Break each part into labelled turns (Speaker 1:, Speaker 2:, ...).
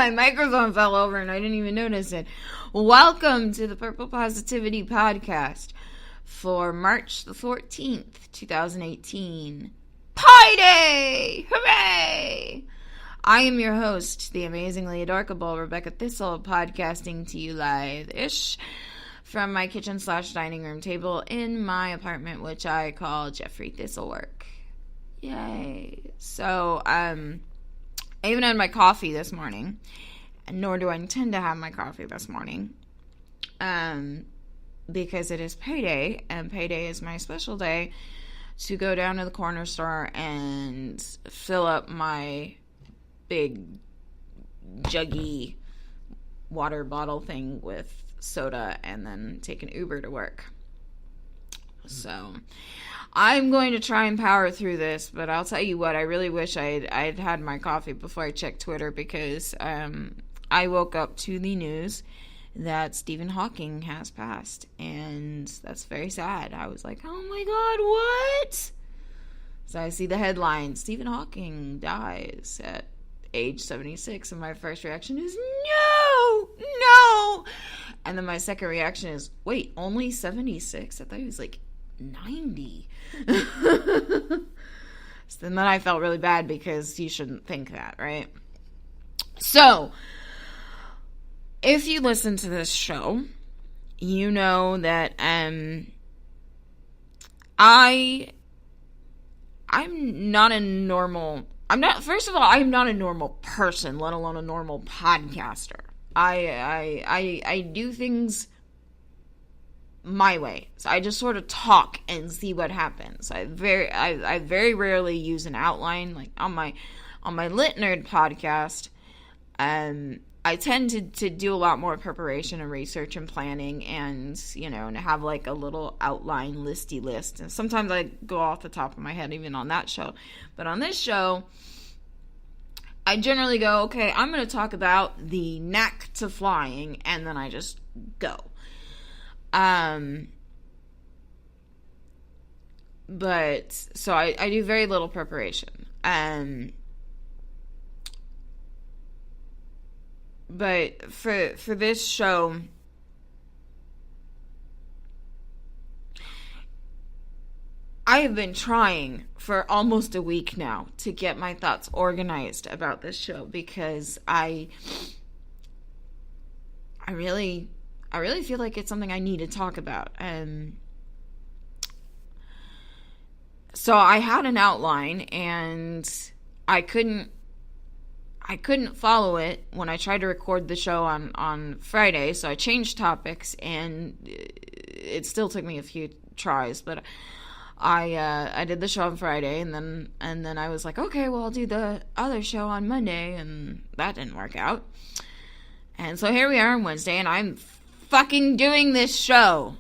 Speaker 1: My microphone fell over and I didn't even notice it. Welcome to the Purple Positivity Podcast for March the 14th, 2018. Pie Day! Hooray! I am your host, the amazingly adorable Rebecca Thistle, podcasting to you live-ish from my kitchen/dining room table in my apartment, which I call Jeffrey Thistlework. Yay. So, I even had my coffee this morning, nor do I intend to have my coffee this morning, because it is payday, and payday is my special day to go down to the corner store and fill up my big juggy water bottle thing with soda and then take an Uber to work. So I'm going to try and power through this, but I'll tell you what, I really wish I'd had my coffee before I checked Twitter, because I woke up to the news that Stephen Hawking has passed, and that's very sad. I was like, oh my god, what? So I see the headline, Stephen Hawking dies at age 76, and my first reaction is, no! And then my second reaction is, wait, only 76? I thought he was like 90. So then I felt really bad, because you shouldn't think that, right? So, if you listen to this show, you know that I'm not a normal... First of all, I'm not a normal person, let alone a normal podcaster. I do things my way. So I just sort of talk and see what happens. I very rarely use an outline. Like on my Lit Nerd podcast, I tend to do a lot more preparation and research and planning, and and have like a little outline listy list. And sometimes I go off the top of my head even on that show. But on this show, I generally go, okay, I'm going to talk about the knack to flying, and then I just go. But so I do very little preparation. But for this show, I have been trying for almost a week now to get my thoughts organized about this show, because I really feel like it's something I need to talk about. So I had an outline, and I couldn't follow it when I tried to record the show on Friday, so I changed topics, and it still took me a few tries, but I did the show on Friday, and then I was like, okay, well, I'll do the other show on Monday, and that didn't work out. And so here we are on Wednesday, and I'm fucking doing this show.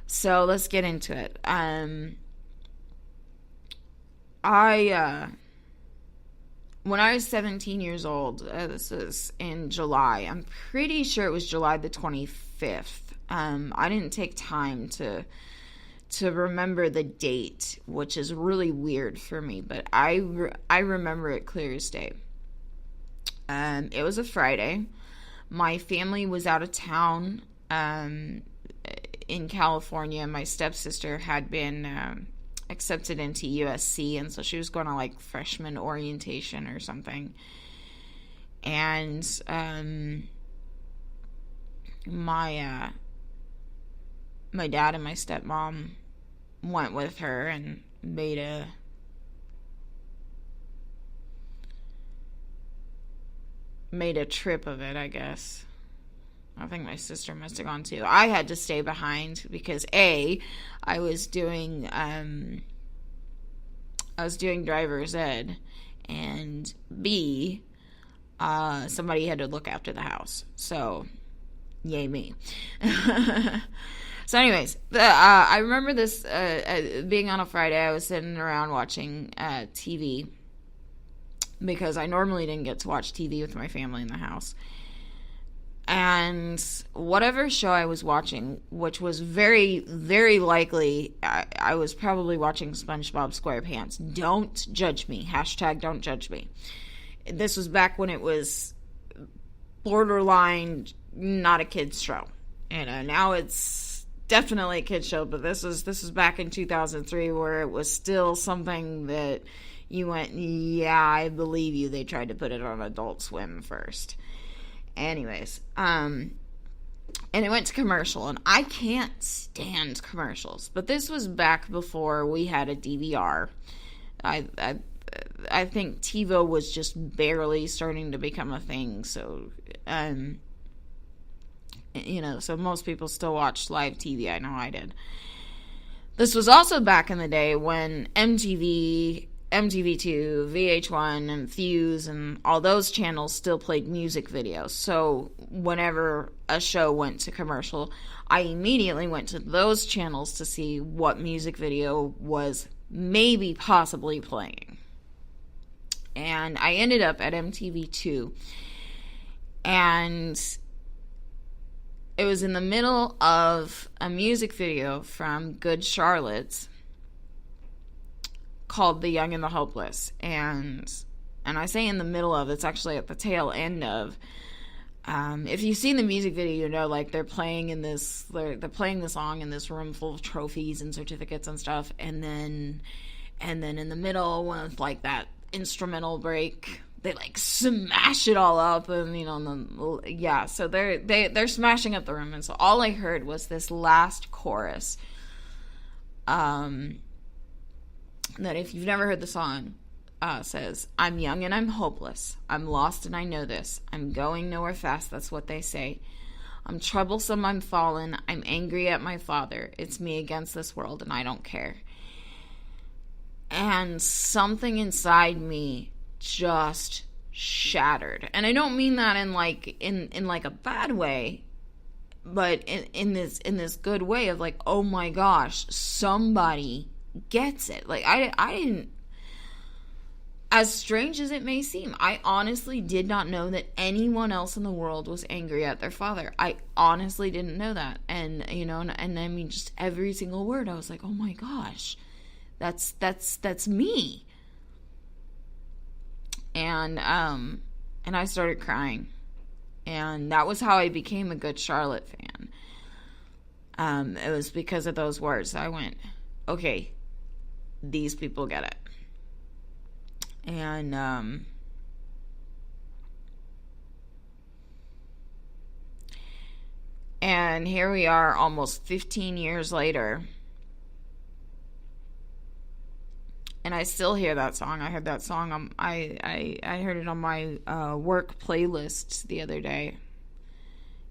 Speaker 1: So let's get into it. When I was 17 years old, this was in July. I'm pretty sure it was July the 25th. I didn't take time to remember the date, which is really weird for me, but I remember it clear as day. It was a Friday. My family was out of town in California. My stepsister had been accepted into USC, and so she was going to like freshman orientation or something. And my dad and my stepmom went with her and made a trip of it, I guess. I think my sister must have gone too. I had to stay behind because I was doing driver's ed, and B, somebody had to look after the house. So, yay me. So anyways, I remember this being on a Friday. I was sitting around watching TV, because I normally didn't get to watch TV with my family in the house. And whatever show I was watching, which was very, very likely, I was probably watching SpongeBob SquarePants. Don't judge me. # don't judge me. This was back when it was borderline not a kid's show. Now it's definitely a kid's show, but this was back in 2003 where it was still something that you went, yeah, I believe you. They tried to put it on Adult Swim first. Anyways, and it went to commercial, and I can't stand commercials, but this was back before we had a DVR. I think TiVo was just barely starting to become a thing, so so most people still watched live TV. I know I did. This was also back in the day when MTV, MTV2, VH1, and Fuse, and all those channels still played music videos. So whenever a show went to commercial, I immediately went to those channels to see what music video was maybe possibly playing. And I ended up at MTV2. And it was in the middle of a music video from Good Charlotte's called The Young and the Hopeless. And I say in the middle of, it's actually at the tail end of. If you've seen the music video, you know, like they're playing the song in this room full of trophies and certificates and stuff, and then in the middle, when it's like that instrumental break, they like smash it all up, and so they're smashing up the room, and so all I heard was this last chorus. That if you've never heard the song, says, "I'm young and I'm hopeless. I'm lost and I know this. I'm going nowhere fast, that's what they say. I'm troublesome, I'm fallen. I'm angry at my father. It's me against this world and I don't care." And something inside me just shattered. And I don't mean that in like a bad way, but in this good way of like, oh my gosh, somebody gets it. Like I didn't, as strange as it may seem, I honestly did not know that anyone else in the world was angry at their father. I honestly didn't know that. And and I mean, just every single word, I was like, oh my gosh, that's me. And I started crying. And that was how I became a Good Charlotte fan. It was because of those words. I went, okay, these people get it. And here we are almost 15 years later. And I still hear that song. I heard that song. I heard it on my work playlist the other day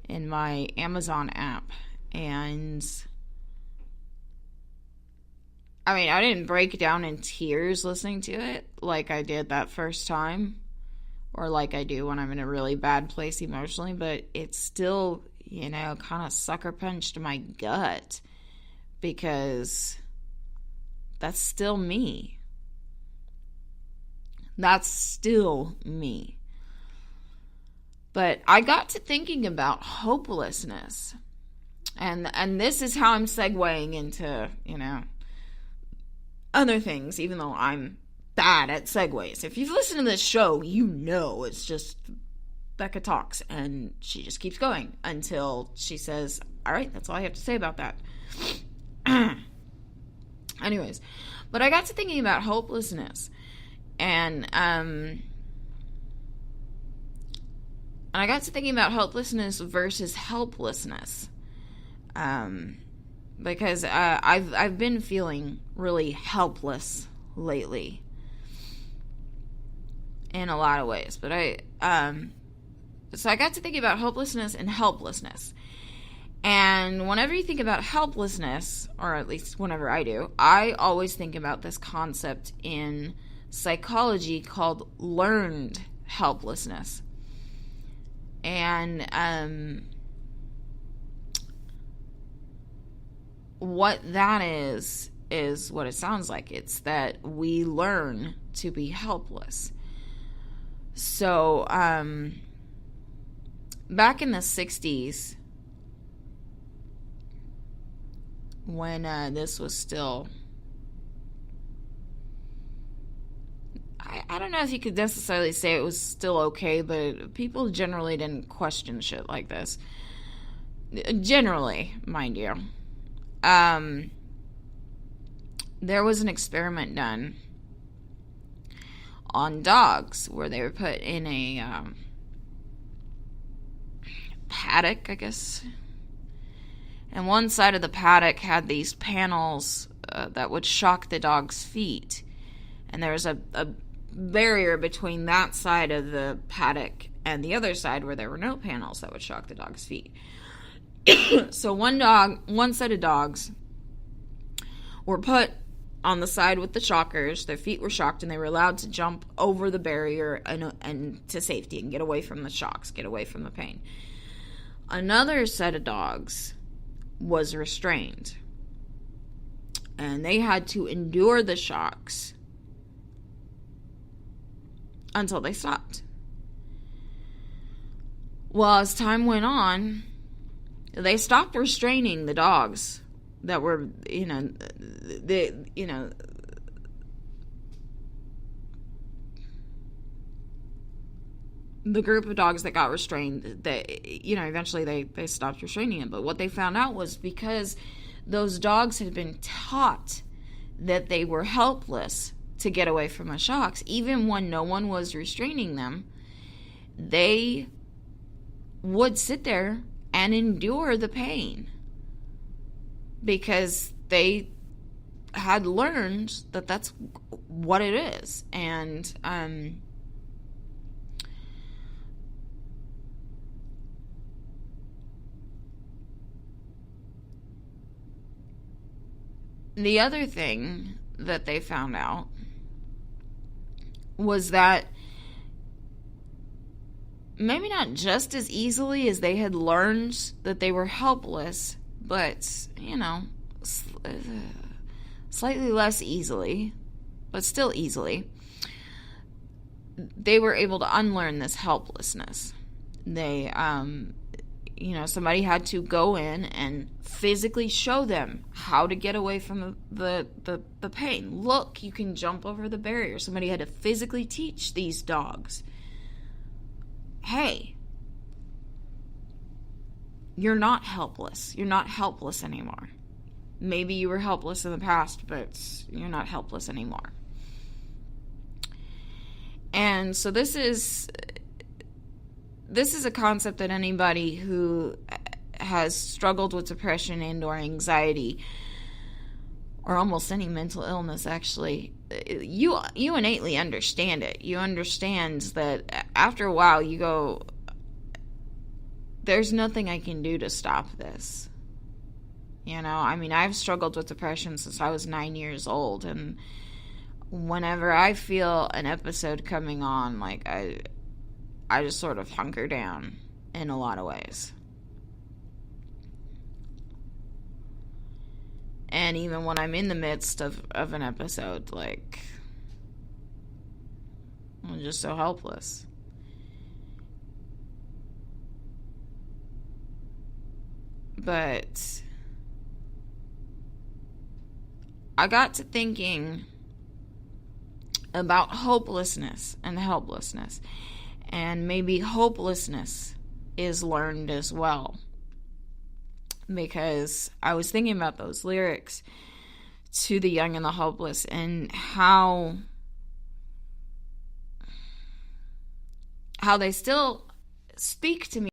Speaker 1: in my Amazon app. And I mean, I didn't break down in tears listening to it like I did that first time, or like I do when I'm in a really bad place emotionally, but it still, kind of sucker punched my gut, because that's still me. That's still me. But I got to thinking about hopelessness, and this is how I'm segueing into, other things, even though I'm bad at segues. If you've listened to this show, it's just Becca talks, and she just keeps going until she says, all right, that's all I have to say about that. Anyways, but I got to thinking about hopelessness, and I got to thinking about hopelessness versus helplessness. Because I've been feeling really helpless lately in a lot of ways. But so I got to thinking about hopelessness and helplessness. And whenever you think about helplessness, or at least whenever I do, I always think about this concept in psychology called learned helplessness. And what that is what it sounds like. It's that we learn to be helpless. So, back in the 60s, when this was still I don't know if you could necessarily say it was still okay, but people generally didn't question shit like this. Generally, mind you. There was an experiment done on dogs where they were put in a paddock, I guess. And one side of the paddock had these panels that would shock the dog's feet. And there was a barrier between that side of the paddock and the other side where there were no panels that would shock the dog's feet. So one set of dogs were put on the side with the shockers. Their feet were shocked, and they were allowed to jump over the barrier and to safety and get away from the shocks, get away from the pain. Another set of dogs was restrained, and they had to endure the shocks until they stopped. Well, as time went on, they stopped restraining the dogs that were, the group of dogs that got restrained, eventually they stopped restraining them. But what they found out was because those dogs had been taught that they were helpless to get away from the shocks, even when no one was restraining them, they would sit there and endure the pain because they had learned that that's what it is. And the other thing that they found out was that maybe not just as easily as they had learned that they were helpless, but, slightly less easily, but still easily, they were able to unlearn this helplessness. They, somebody had to go in and physically show them how to get away from the pain. Look, you can jump over the barrier. Somebody had to physically teach these dogs, hey, you're not helpless. You're not helpless anymore. Maybe you were helpless in the past, but you're not helpless anymore. And so this is a concept that anybody who has struggled with depression and or anxiety, or almost any mental illness, actually, you innately understand it. You understand that after a while you go, there's nothing I can do to stop this. I've struggled with depression since I was 9 years old, and whenever I feel an episode coming on, like, I just sort of hunker down in a lot of ways. And even when I'm in the midst of an episode, like, I'm just so helpless. But I got to thinking about hopelessness and helplessness. And maybe hopelessness is learned as well. Because I was thinking about those lyrics to The Young and the Hopeless and how they still speak to me